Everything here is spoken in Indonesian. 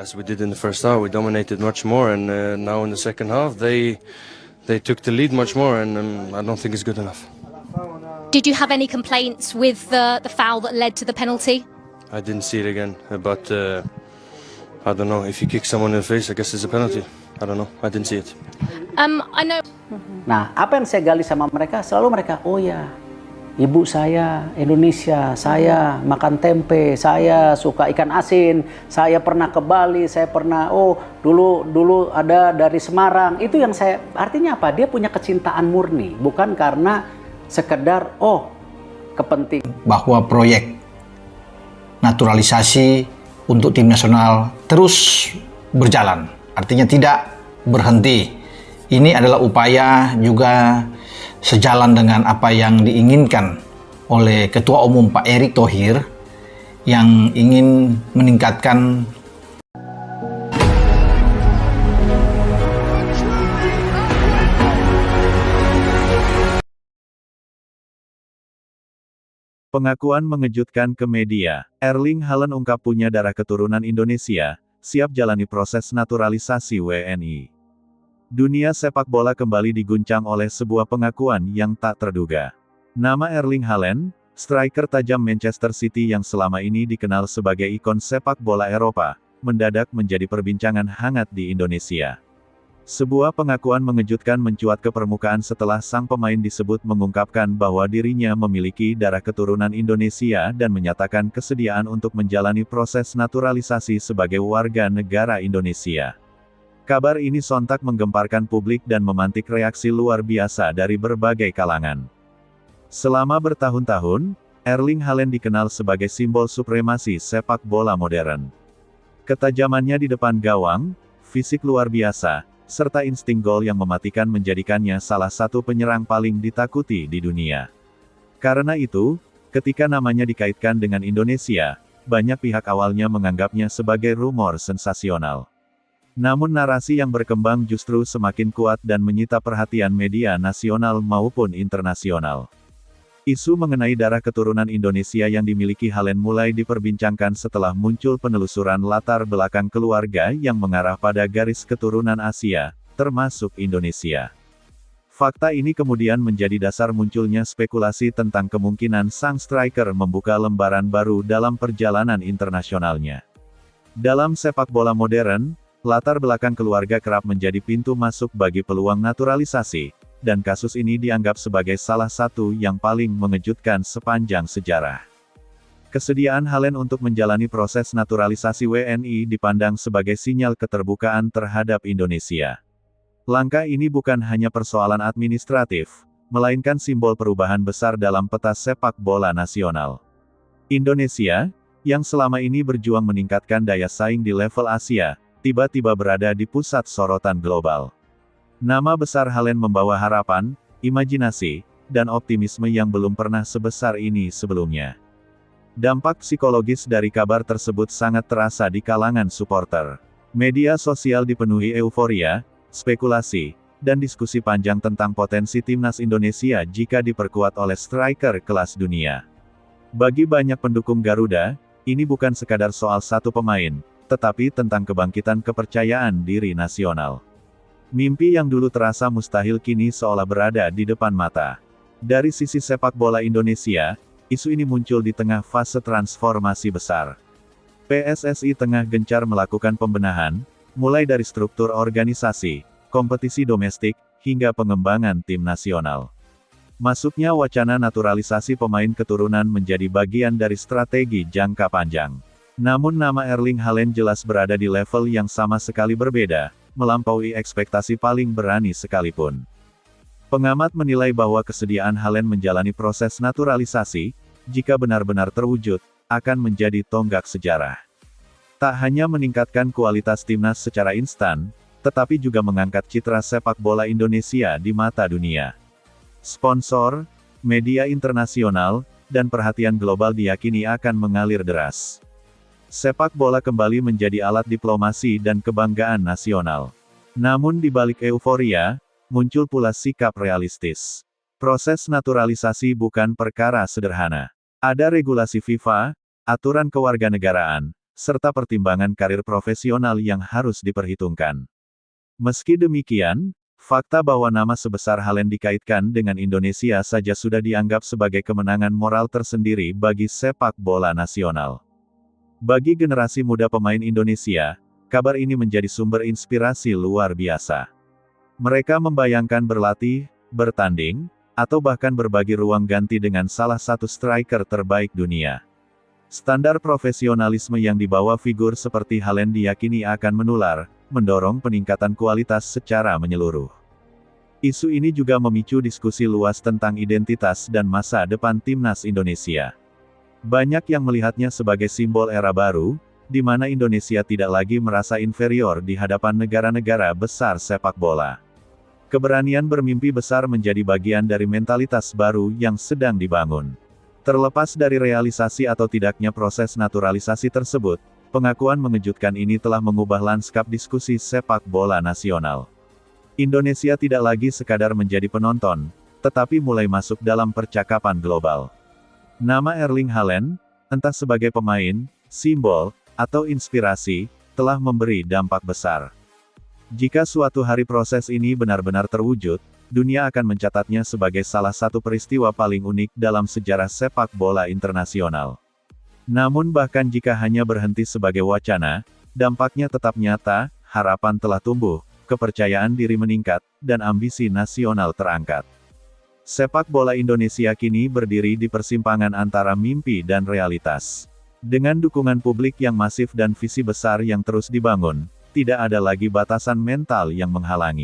as we did in the first half. We dominated much more, and now in the second half they took the lead much more, and I don't think it's good enough. Did you have any complaints with the foul that led to the penalty? I didn't see it again, but I don't know. If you kick someone in the face, I guess it's a penalty. I don't know. I didn't see it. I know. Nah, apa yang saya gali sama mereka, selalu mereka, oh ya, ibu saya Indonesia, saya makan tempe, saya suka ikan asin, saya pernah ke Bali, saya pernah, dulu ada dari Semarang. Itu yang saya, artinya apa? Dia punya kecintaan murni, bukan karena sekedar, kepentingan. Bahwa proyek naturalisasi untuk tim nasional terus berjalan, artinya tidak berhenti. Ini adalah upaya juga sejalan dengan apa yang diinginkan oleh Ketua Umum Pak Erick Thohir yang ingin meningkatkan Pengakuan mengejutkan ke media. Erling Haaland ungkap punya darah keturunan Indonesia, siap jalani proses naturalisasi WNI. Dunia sepak bola kembali diguncang oleh sebuah pengakuan yang tak terduga. Nama Erling Haaland, striker tajam Manchester City yang selama ini dikenal sebagai ikon sepak bola Eropa, mendadak menjadi perbincangan hangat di Indonesia. Sebuah pengakuan mengejutkan mencuat ke permukaan setelah sang pemain disebut mengungkapkan bahwa dirinya memiliki darah keturunan Indonesia dan menyatakan kesediaan untuk menjalani proses naturalisasi sebagai warga negara Indonesia. Kabar ini sontak menggemparkan publik dan memantik reaksi luar biasa dari berbagai kalangan. Selama bertahun-tahun, Erling Haaland dikenal sebagai simbol supremasi sepak bola modern. Ketajamannya di depan gawang, fisik luar biasa, serta insting gol yang mematikan menjadikannya salah satu penyerang paling ditakuti di dunia. Karena itu, ketika namanya dikaitkan dengan Indonesia, banyak pihak awalnya menganggapnya sebagai rumor sensasional. Namun narasi yang berkembang justru semakin kuat dan menyita perhatian media nasional maupun internasional. Isu mengenai darah keturunan Indonesia yang dimiliki Haaland mulai diperbincangkan setelah muncul penelusuran latar belakang keluarga yang mengarah pada garis keturunan Asia, termasuk Indonesia. Fakta ini kemudian menjadi dasar munculnya spekulasi tentang kemungkinan sang striker membuka lembaran baru dalam perjalanan internasionalnya. Dalam sepak bola modern, latar belakang keluarga kerap menjadi pintu masuk bagi peluang naturalisasi, dan kasus ini dianggap sebagai salah satu yang paling mengejutkan sepanjang sejarah. Kesediaan Haaland untuk menjalani proses naturalisasi WNI dipandang sebagai sinyal keterbukaan terhadap Indonesia. Langkah ini bukan hanya persoalan administratif, melainkan simbol perubahan besar dalam peta sepak bola nasional. Indonesia, yang selama ini berjuang meningkatkan daya saing di level Asia, tiba-tiba berada di pusat sorotan global. Nama besar Haaland membawa harapan, imajinasi, dan optimisme yang belum pernah sebesar ini sebelumnya. Dampak psikologis dari kabar tersebut sangat terasa di kalangan supporter. Media sosial dipenuhi euforia, spekulasi, dan diskusi panjang tentang potensi timnas Indonesia jika diperkuat oleh striker kelas dunia. Bagi banyak pendukung Garuda, ini bukan sekadar soal satu pemain, tetapi tentang kebangkitan kepercayaan diri nasional. Mimpi yang dulu terasa mustahil kini seolah berada di depan mata. Dari sisi sepak bola Indonesia, isu ini muncul di tengah fase transformasi besar. PSSI tengah gencar melakukan pembenahan, mulai dari struktur organisasi, kompetisi domestik, hingga pengembangan tim nasional. Masuknya wacana naturalisasi pemain keturunan menjadi bagian dari strategi jangka panjang. Namun nama Erling Haaland jelas berada di level yang sama sekali berbeda, melampaui ekspektasi paling berani sekalipun. Pengamat menilai bahwa kesediaan Haaland menjalani proses naturalisasi, jika benar-benar terwujud, akan menjadi tonggak sejarah. Tak hanya meningkatkan kualitas timnas secara instan, tetapi juga mengangkat citra sepak bola Indonesia di mata dunia. Sponsor, media internasional, dan perhatian global diyakini akan mengalir deras. Sepak bola kembali menjadi alat diplomasi dan kebanggaan nasional. Namun di balik euforia, muncul pula sikap realistis. Proses naturalisasi bukan perkara sederhana. Ada regulasi FIFA, aturan kewarganegaraan, serta pertimbangan karir profesional yang harus diperhitungkan. Meski demikian, fakta bahwa nama sebesar Haaland dikaitkan dengan Indonesia saja sudah dianggap sebagai kemenangan moral tersendiri bagi sepak bola nasional. Bagi generasi muda pemain Indonesia, kabar ini menjadi sumber inspirasi luar biasa. Mereka membayangkan berlatih, bertanding, atau bahkan berbagi ruang ganti dengan salah satu striker terbaik dunia. Standar profesionalisme yang dibawa figur seperti Haaland diyakini akan menular, mendorong peningkatan kualitas secara menyeluruh. Isu ini juga memicu diskusi luas tentang identitas dan masa depan timnas Indonesia. Banyak yang melihatnya sebagai simbol era baru, di mana Indonesia tidak lagi merasa inferior di hadapan negara-negara besar sepak bola. Keberanian bermimpi besar menjadi bagian dari mentalitas baru yang sedang dibangun. Terlepas dari realisasi atau tidaknya proses naturalisasi tersebut, pengakuan mengejutkan ini telah mengubah lanskap diskusi sepak bola nasional. Indonesia tidak lagi sekadar menjadi penonton, tetapi mulai masuk dalam percakapan global. Nama Erling Haaland, entah sebagai pemain, simbol, atau inspirasi, telah memberi dampak besar. Jika suatu hari proses ini benar-benar terwujud, dunia akan mencatatnya sebagai salah satu peristiwa paling unik dalam sejarah sepak bola internasional. Namun bahkan jika hanya berhenti sebagai wacana, dampaknya tetap nyata, harapan telah tumbuh, kepercayaan diri meningkat, dan ambisi nasional terangkat. Sepak bola Indonesia kini berdiri di persimpangan antara mimpi dan realitas. Dengan dukungan publik yang masif dan visi besar yang terus dibangun, tidak ada lagi batasan mental yang menghalangi.